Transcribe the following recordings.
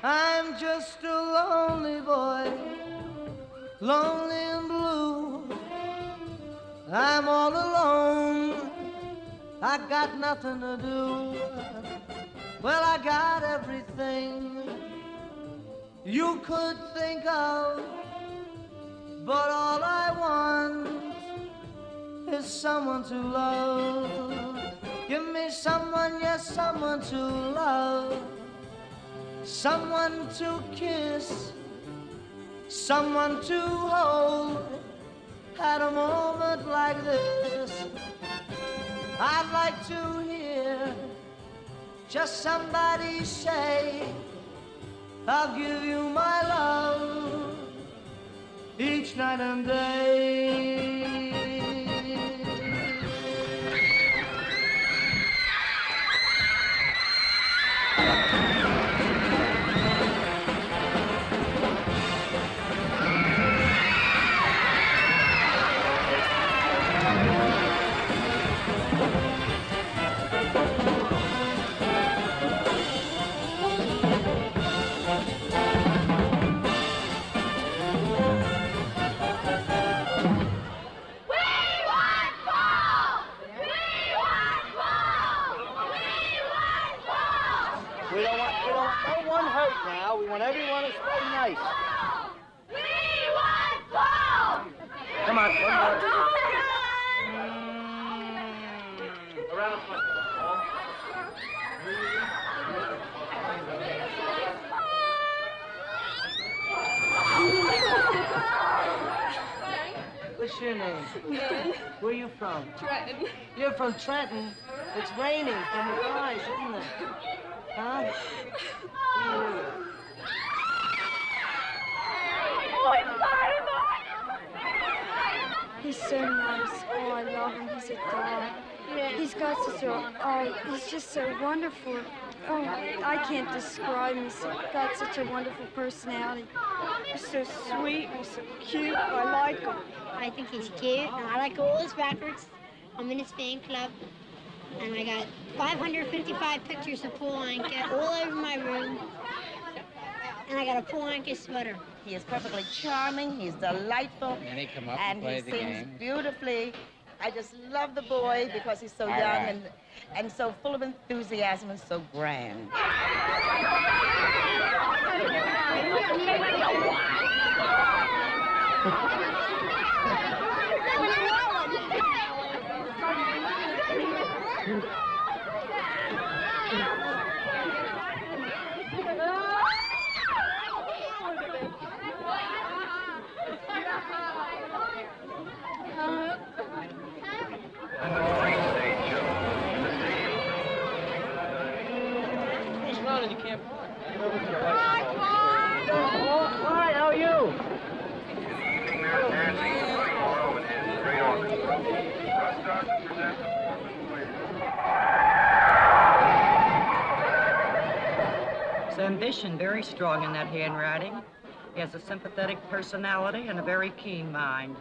I'm just a lonely boy, lonely and blue. I'm all alone, I got nothing to do. Well, I got everything you could think of, but all I want is someone to love. Give me someone, yes, someone to love, someone to kiss, someone to hold at a moment like this. I'd like to hear just somebody say, I'll give you my love each night and day. We don't want no one hurt now. We want everyone to stay nice. We want ball! Come on, one more. Around the front. What's your name? Where are you from? Trenton. You're from Trenton? It's raining from your eyes, isn't it? Huh? He's so nice. Oh, I love him. He's a doll. He's got such he's just so wonderful. Oh, I can't describe him. He's got such a wonderful personality. He's so sweet and so cute. I like him. I think he's cute, and I like all his records. I'm in his fan club, and I got 555 pictures of Paul Anka all over my room, and I got a Paul Anka sweater. He is perfectly charming, he's delightful, And he come up and play he the sings game. beautifully. I just love the boy because he's so young and so full of enthusiasm and so grand. He's running, you can't park. Hi, how are you? His ambition very strong in that handwriting. He has a sympathetic personality and a very keen mind.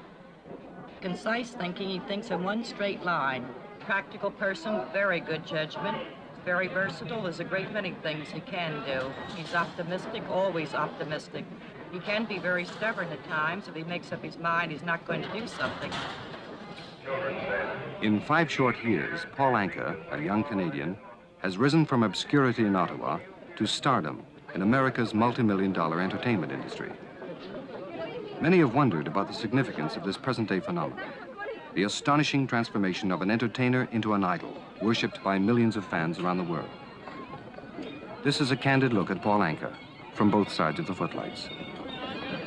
Concise thinking, he thinks in one straight line. Practical person with very good judgment. He's very versatile. There's a great many things he can do. He's optimistic, always optimistic. He can be very stubborn at times. If he makes up his mind he's not going to do something. In 5 short years, Paul Anka, a young Canadian, has risen from obscurity in Ottawa to stardom in America's multi-million-dollar entertainment industry. Many have wondered about the significance of this present-day phenomenon, the astonishing transformation of an entertainer into an idol, worshipped by millions of fans around the world. This is a candid look at Paul Anka from both sides of the footlights.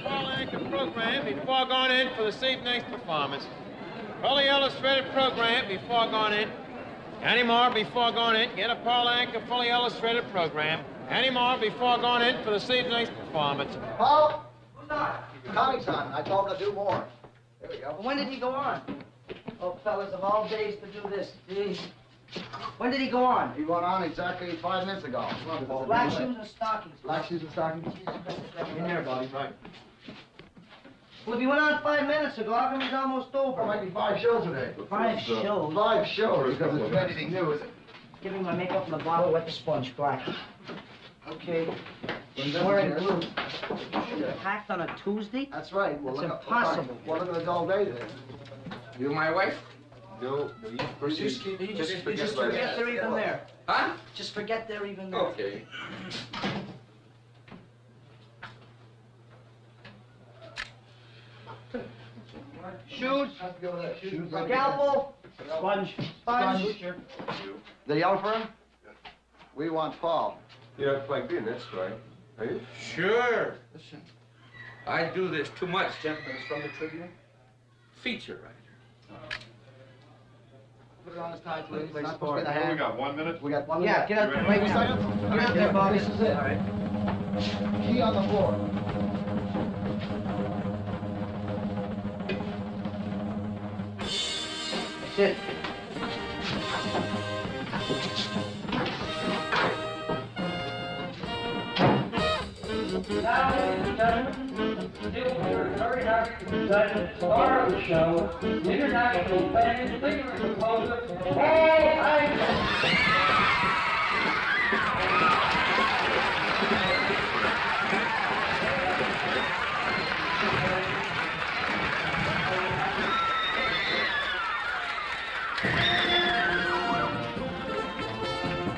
Paul Anka program before going in for this evening's performance. Fully illustrated program before going in. Any more before going in? Get a Paul Anka fully illustrated program. Any more before going in for this evening's performance? Paul? Tommy's on. I told him to do more. There we go. When did he go on? Oh, fellas, of all days to do this, geez. When did he go on? He went on exactly 5 minutes ago. Black shoes and stockings. Black shoes and stockings? In there, Bobby. Right. Well, if he went on 5 minutes ago, how come he's almost over? There might be 5 shows today. 5 shows? 5 shows, because it's anything new, is it? Give me my makeup in the bottle, wet the sponge, black. Okay. Wearing blue. Packed on a Tuesday? That's right. It's impossible. Well, look at the dull day there. You my wife? No, you proceed. Just forget they're even there. Huh? Just forget they're even there. Okay. Shoes. Shoes. Scalpel. Sponge. Sponge. Did he yell for him? We want Paul. You're not plugged in, that's right. Are you? Sure. Listen, I do this too much. Gentleman is from the Tribune. Feature writer. Put it on his tie, please. Please, Not supposed to be the hand. We got 1 minute. We got 1 Yeah, minute. get out there. Wait a second. Get out there, Bob. This is it. All right. Key on the floor. That's it. Now, ladies and gentlemen, we're very happy to present the star of the show, the international famous singer and composer, Paul Anka.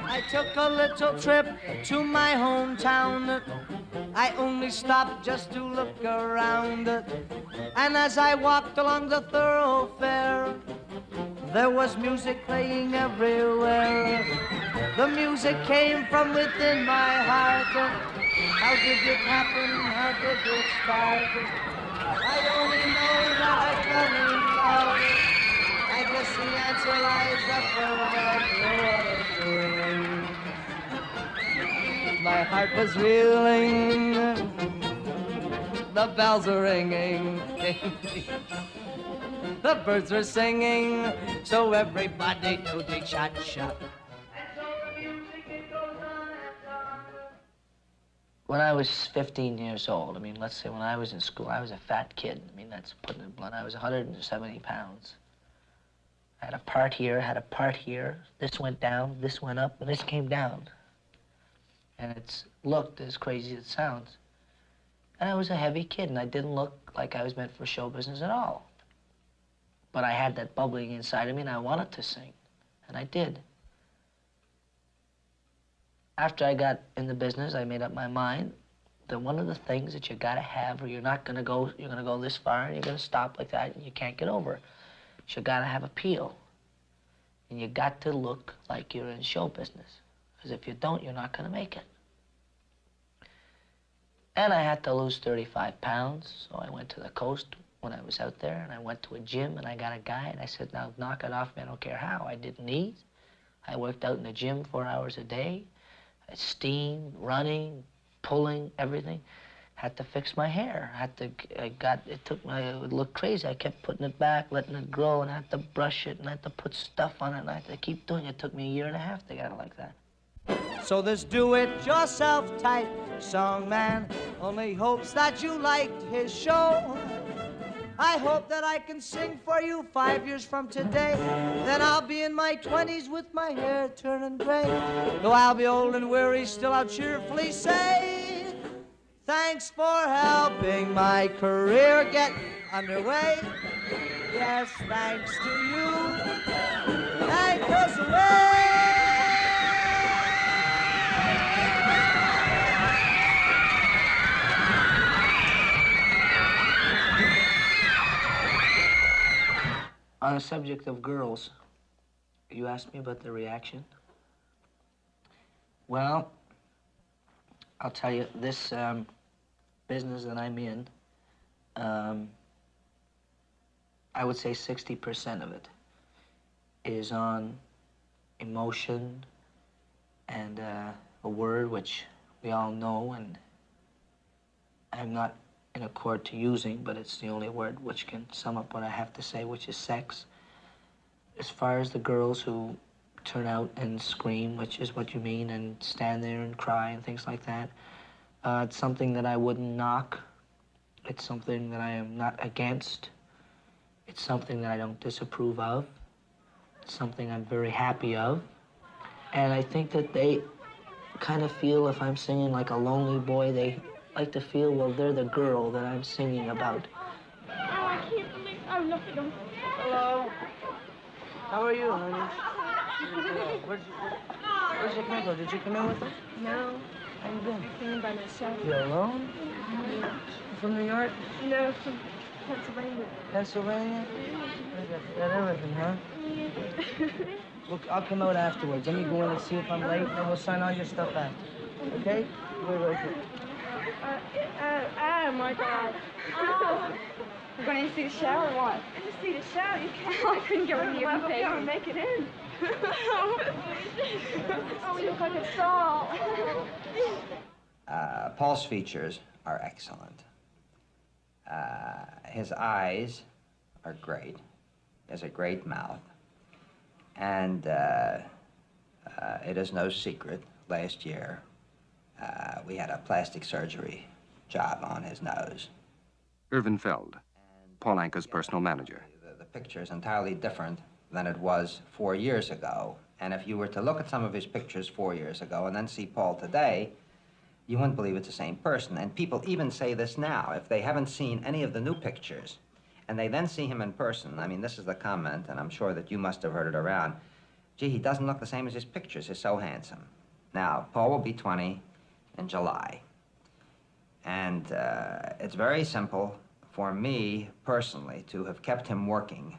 I took a little trip to my hometown. I only stopped just to look around. And as I walked along the thoroughfare, there was music playing everywhere. The music came from within my heart. How did it happen? How did it start? I only know that I fell in love. I guess the answer lies up over my heart was reeling, the bells are ringing, the birds are singing, so everybody do the cha-cha. When I was 15 years old, I mean, let's say when I was in school, I was a fat kid. I mean, that's putting it blunt. I was 170 pounds. I had a part here, had a part here. This went down, this went up, and this came down. And it's looked as crazy as it sounds. And I was a heavy kid, and I didn't look like I was meant for show business at all. But I had that bubbling inside of me, and I wanted to sing, and I did. After I got in the business, I made up my mind that one of the things that you gotta have, or you're gonna go this far, and you're gonna stop like that, and you can't get over, is you gotta have appeal. And you got to look like you're in show business. Because if you don't, you're not going to make it. And I had to lose 35 pounds, so I went to the coast when I was out there, and I went to a gym, and I got a guy, and I said, now knock it off, man, I don't care how. I didn't eat. I worked out in the gym 4 hours a day. I steamed, running, pulling, everything. Had to fix my hair. It looked crazy. I kept putting it back, letting it grow, and I had to brush it, and I had to put stuff on it, and I had to keep doing it. It took me 1.5 years to get it like that. So this do-it-yourself type song man only hopes that you liked his show. I hope that I can sing for you 5 years from today. Then I'll be in my 20s with my hair turning gray. Though I'll be old and weary, still I'll cheerfully say, thanks for helping my career get underway. Yes, thanks to you. Thank us away. On the subject of girls, you asked me about the reaction. Well, I'll tell you, this business that I'm in, I would say 60% of it is on emotion and a word which we all know, and I'm not in accord to using, but it's the only word which can sum up what I have to say, which is sex. As far as the girls who turn out and scream, which is what you mean, and stand there and cry and things like that, it's something that I wouldn't knock. It's something that I am not against. It's something that I don't disapprove of. It's something I'm very happy of. And I think that they kind of feel if I'm singing like a lonely boy, they like to feel, well, they're the girl that I'm singing about. Oh, I can't believe... Oh, look at them. Hello. How are you, honey? Where'd you come in? Did you come in with us? No, How you been? I came in by myself. You alone? Yeah. You from New York? No, from Pennsylvania. Pennsylvania? Got everything, huh? Look, I'll come out afterwards. Let me go in and see if I'm late, and then we'll sign all your stuff after. Okay? Wait right here. Oh my God. Oh. We're going to see the show or what? To see the show? You can't. I couldn't go in here. I'm going to make it in. Oh, we look like a doll. Paul's features are excellent. His eyes are great. He has a great mouth. And it is no secret, last year, we had a plastic surgery job on his nose. Irvin Feld, Paul Anka's personal manager. The picture is entirely different than it was 4 years ago. And if you were to look at some of his pictures 4 years ago and then see Paul today, you wouldn't believe it's the same person. And people even say this now. If they haven't seen any of the new pictures and they then see him in person, I mean, this is the comment, and I'm sure that you must have heard it around. Gee, he doesn't look the same as his pictures. He's so handsome. Now, Paul will be 20 in July. And it's very simple for me, personally, to have kept him working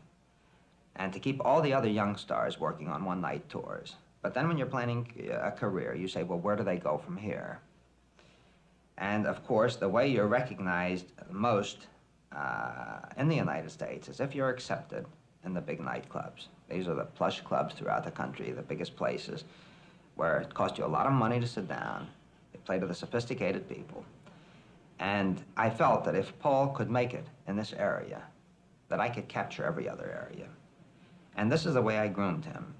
and to keep all the other young stars working on one-night tours. But then when you're planning a career, you say, well, where do they go from here? And, of course, the way you're recognized most in the United States is if you're accepted in the big nightclubs. These are the plush clubs throughout the country, the biggest places, where it costs you a lot of money to sit down. They play to the sophisticated people. And I felt that if Paul could make it in this area, that I could capture every other area. And this is the way I groomed him,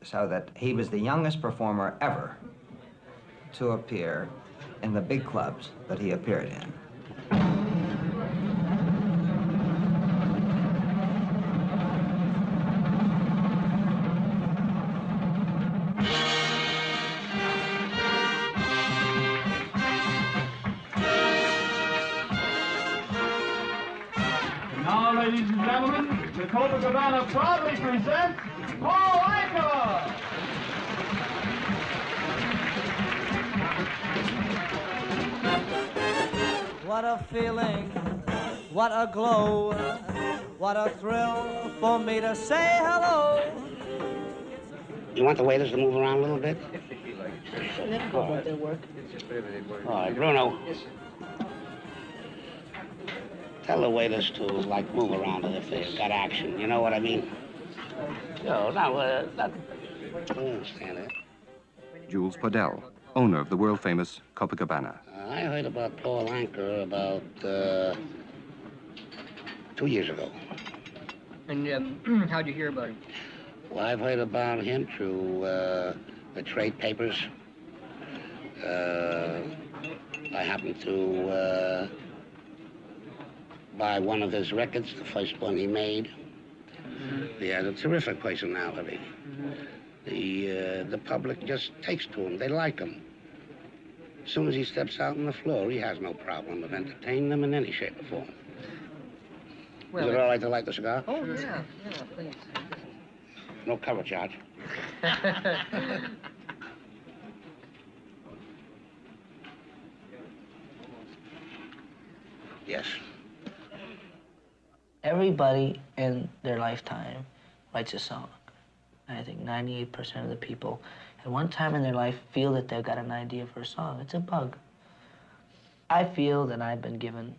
so that he was the youngest performer ever to appear in the big clubs that he appeared in. Now, ladies and gentlemen, the Copacabana proudly presents Paul Anka! What a feeling, what a glow, what a thrill for me to say hello. You want the waiters to move around a little bit? Sure, they can go about their work. All right, Bruno. Tell the waiters to, like, move around if they've got action. You know what I mean? No, not... I understand it. Jules Podell, owner of the world-famous Copacabana. I heard about Paul Anka about 2 years ago. And how'd you hear about him? Well, I've heard about him through the trade papers. I happened to buy one of his records, the first one he made. He had a terrific personality. The public just takes to him. They like him. As soon as he steps out on the floor, he has no problem of entertaining them in any shape or form. Well, Is it all right to light the cigar? Oh, yeah, please. No cover charge. Yes. Everybody in their lifetime writes a song. And I think 98% of the people at one time in their life feel that they've got an idea for a song. It's a bug. I feel that I've been given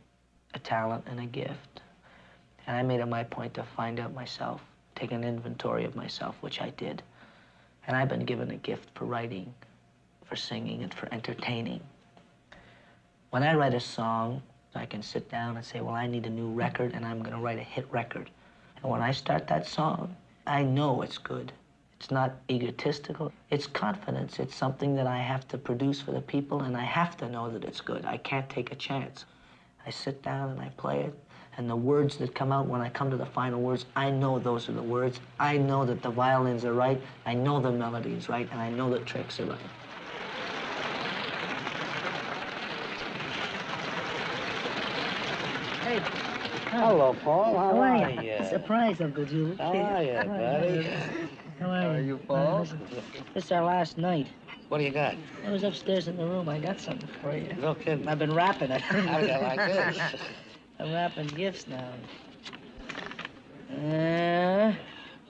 a talent and a gift. And I made it my point to find out myself, take an inventory of myself, which I did. And I've been given a gift for writing, for singing, and for entertaining. When I write a song, I can sit down and say, well, I need a new record, and I'm going to write a hit record. And when I start that song, I know it's good. It's not egotistical. It's confidence. It's something that I have to produce for the people, and I have to know that it's good. I can't take a chance. I sit down and I play it, and the words that come out when I come to the final words, I know those are the words. I know that the violins are right. I know the melody is right, and I know the tricks are right. Hello, Paul. How are you? Surprise, Uncle Julie. How are you, buddy? How are you, Paul? This is our last night. What do you got? I was upstairs in the room. I got something for you. No kidding. I've been wrapping it. How do you like this? I'm wrapping gifts now.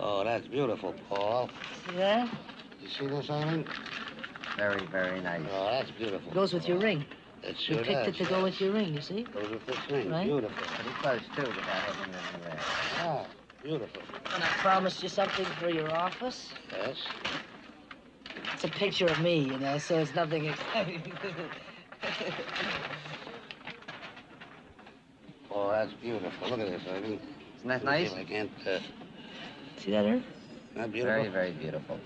Oh, that's beautiful, Paul. See that? You see this, Arlen? Very, very nice. Oh, that's beautiful. It goes with your ring. It sure You picked does. it to go with your ring, you see? Goes with this ring. Right? Beautiful. Pretty close, too, without having anything there. Oh, beautiful. And I promised you something for your office. Yes? It's a picture of me, you know, so it's nothing exciting. Oh, that's beautiful. Look at this, Arlen. Isn't that nice? I can't, See that, Ern? Not beautiful? Very, very beautiful.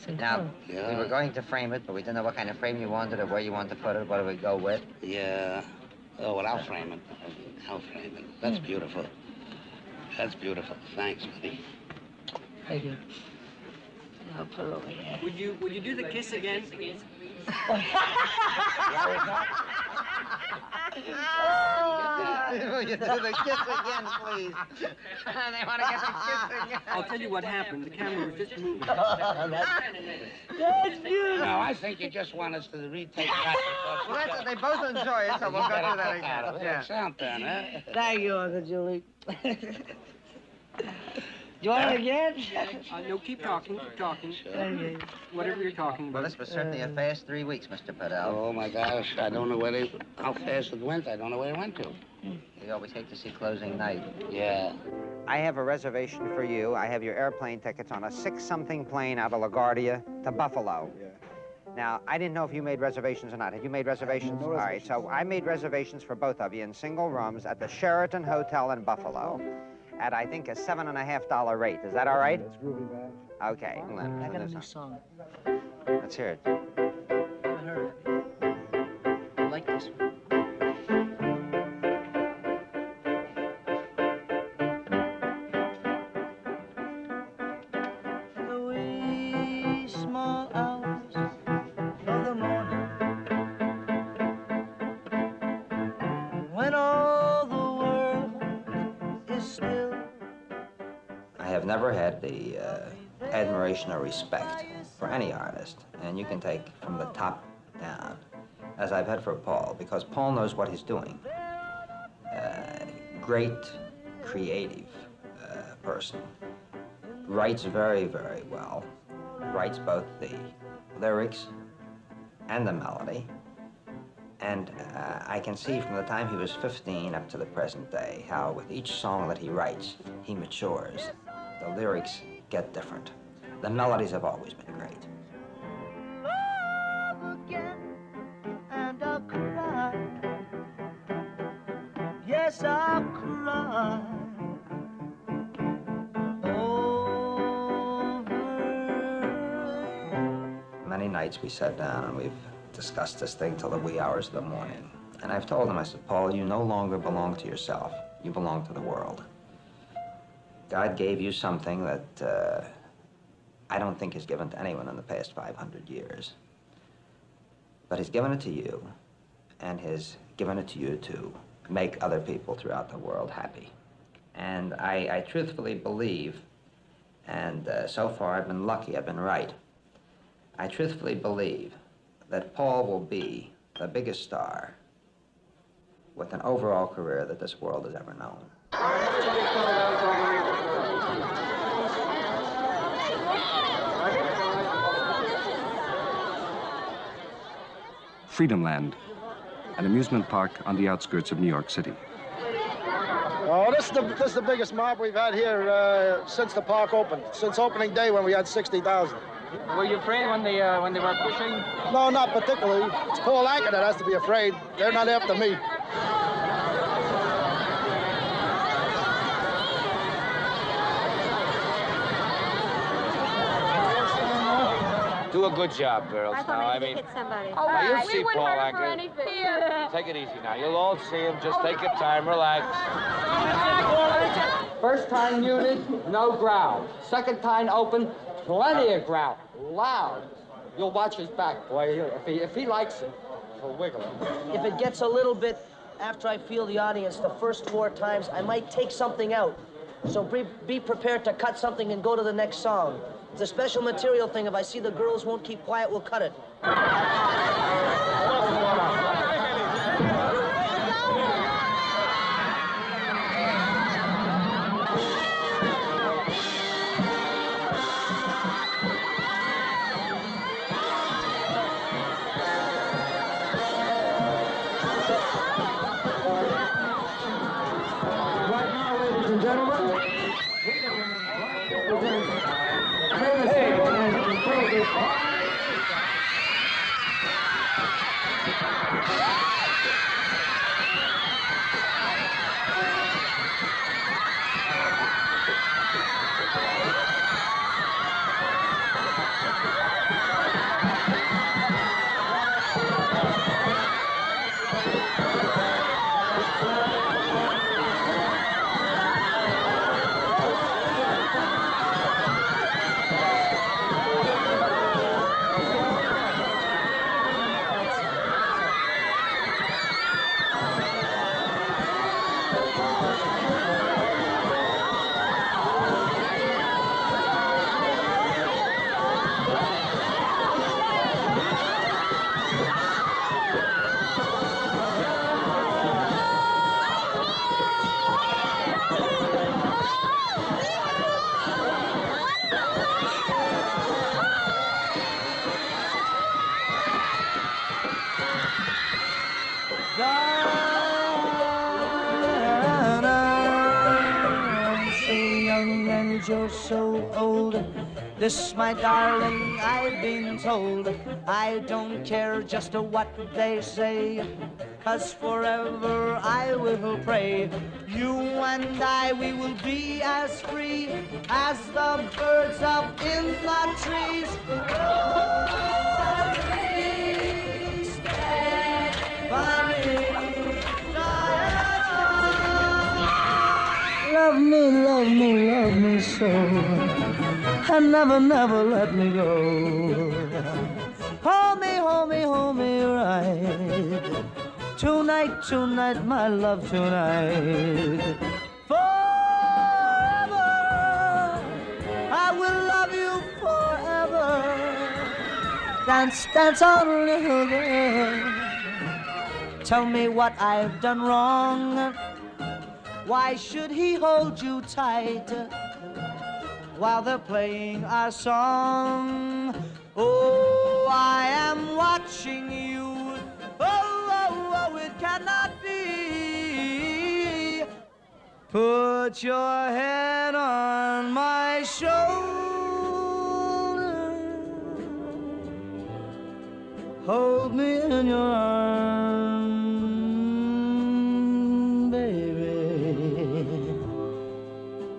It's Now, Yeah. we were going to frame it, but we didn't know what kind of frame you wanted or where you wanted to put it. What do we go with? Yeah. Oh, well, I'll frame it. I'll frame it. That's beautiful. That's beautiful. Thanks, buddy. Thank you. I'll put it over here. Would you do the kiss again? Will you do the kiss again, please? They want to get the kiss again. I'll tell you what happened. The camera was just moving. That's beautiful. No, I think you just want us to retake that because... Well, that's it. They both enjoy it, so we'll go through that again. Yeah. Sound then, huh? Thank you, Uncle Julie. Do you want it again? No, keep talking, keep talking. Thank you. Whatever you're talking about. Well, this was certainly a fast 3 weeks, Mr. Padell. Oh, my gosh. I don't know how fast it went. I don't know where it went to. You always hate to see closing night. Yeah. I have a reservation for you. I have your airplane tickets on a 6-something plane out of LaGuardia to Buffalo. Yeah. Now, I didn't know if you made reservations or not. Have you made reservations? No All right, so I made reservations for both of you in single rooms at the Sheraton Hotel in Buffalo at, I think, a $7.50 rate. Is that all right? That's groovy, man. Okay. Well, then, I got a listen. new song. Let's hear it. Haven't heard of it. I like this one. I have never had the admiration or respect for any artist, and you can take from the top down, as I've had for Paul, because Paul knows what he's doing. Great, creative person. Writes very, very well. Writes both the lyrics and the melody. And I can see from the time he was 15 up to the present day how with each song that he writes, he matures. The lyrics get different. The melodies have always been great. And I'll cry. Yes, I'll cry. Many nights we sat down and we've discussed this thing till the wee hours of the morning. And I've told him, I said, Paul, you no longer belong to yourself. You belong to the world. God gave you something that I don't think is given to anyone in the past 500 years. But he's given it to you, and has given it to you to make other people throughout the world happy. And I truthfully believe, and so far I've been lucky, I've been right. I truthfully believe that Paul will be the biggest star with an overall career that this world has ever known. Freedomland, an amusement park on the outskirts of New York City. Oh, this is the biggest mob we've had here since the park opened. Since opening day when we had 60,000. Were you afraid when they were pushing? No, not particularly. It's Paul Anka that has to be afraid. They're not after me. Do a good job, girls. I thought now, maybe hit somebody. Now, you'll see Paul Anka. Take it easy now. You'll all see him. Just take your time. Relax. First time muted, no growl. Second time open, plenty of growl. Loud. You'll watch his back, boy. If he likes it, he'll wiggle it. If it gets a little bit after I feel the audience the first 4 times, I might take something out. So be prepared to cut something and go to the next song. It's a special material thing. If I see the girls won't keep quiet, we'll cut it. You're so old. This, my darling, I've been told. I don't care just what they say, 'cause forever I will pray. You and I, we will be as free as the birds up in the trees. Love me, love me, love me so, and never, never let me go. Hold me, hold me, hold me right. Tonight, tonight, my love, tonight. Forever, I will love you forever. Dance, dance on, little girl. Tell me what I've done wrong. Why should he hold you tight while they're playing our song? Oh, I am watching you. Oh, oh, oh, it cannot be. Put your head on my shoulder. Hold me in your arms.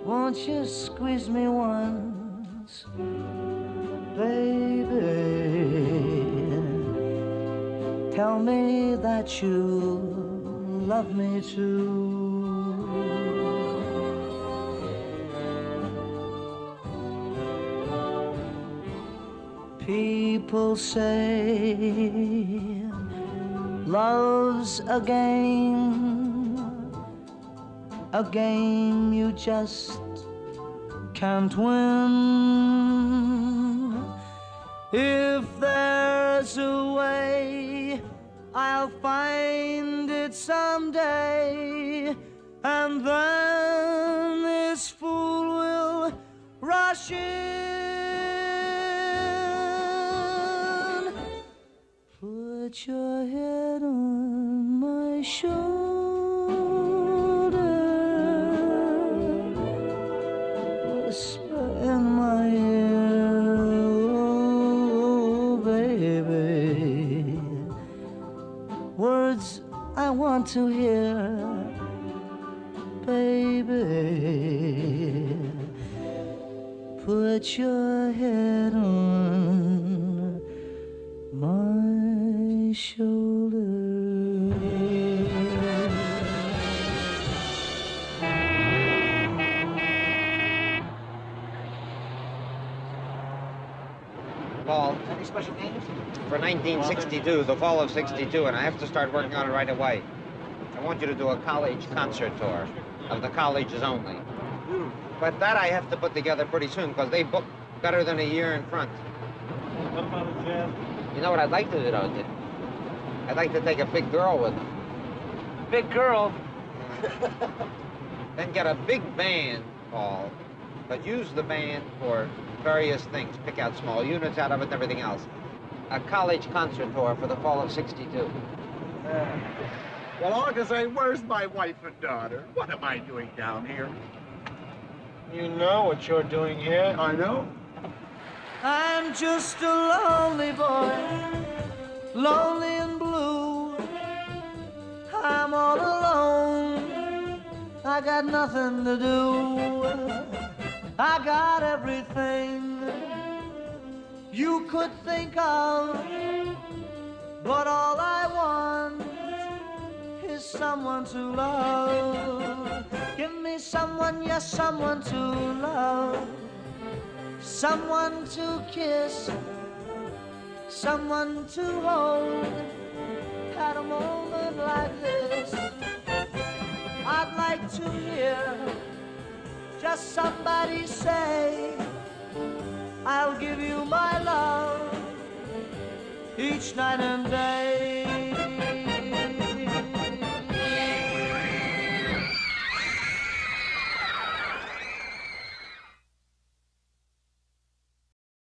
Won't you squeeze me once, baby? Tell me that you love me too. People say love's a game you just can't win. If there's a way, I'll find it someday, and then this fool will rush in. Put your head on my shoulder. In my ear, oh, baby, words I want to hear, baby. Put your head on my shoulder. Paul, Any special games? for 1962, the fall of '62, and I have to start working on it right away. want you to do a college concert tour of the colleges only. But that I have to put together pretty soon because they book better than a year in front. What about a jazz? You know what I'd like to do, though? I'd like to take a big girl with them. Big girl. Then get a big band, Paul, but use the band for various things. Pick out small units out of it and everything else. A college concert tour for the fall of '62. Well, August, where's my wife and daughter? What am I doing down here? You know what you're doing here. I know. I'm just a lonely boy, lonely and blue. I'm all alone, I got nothing to do. I got everything you could think of, but all I want is someone to love. Give me someone, yes, someone to love. Someone to kiss, someone to hold at a moment like this. I'd like to hear just somebody say, I'll give you my love each night and day.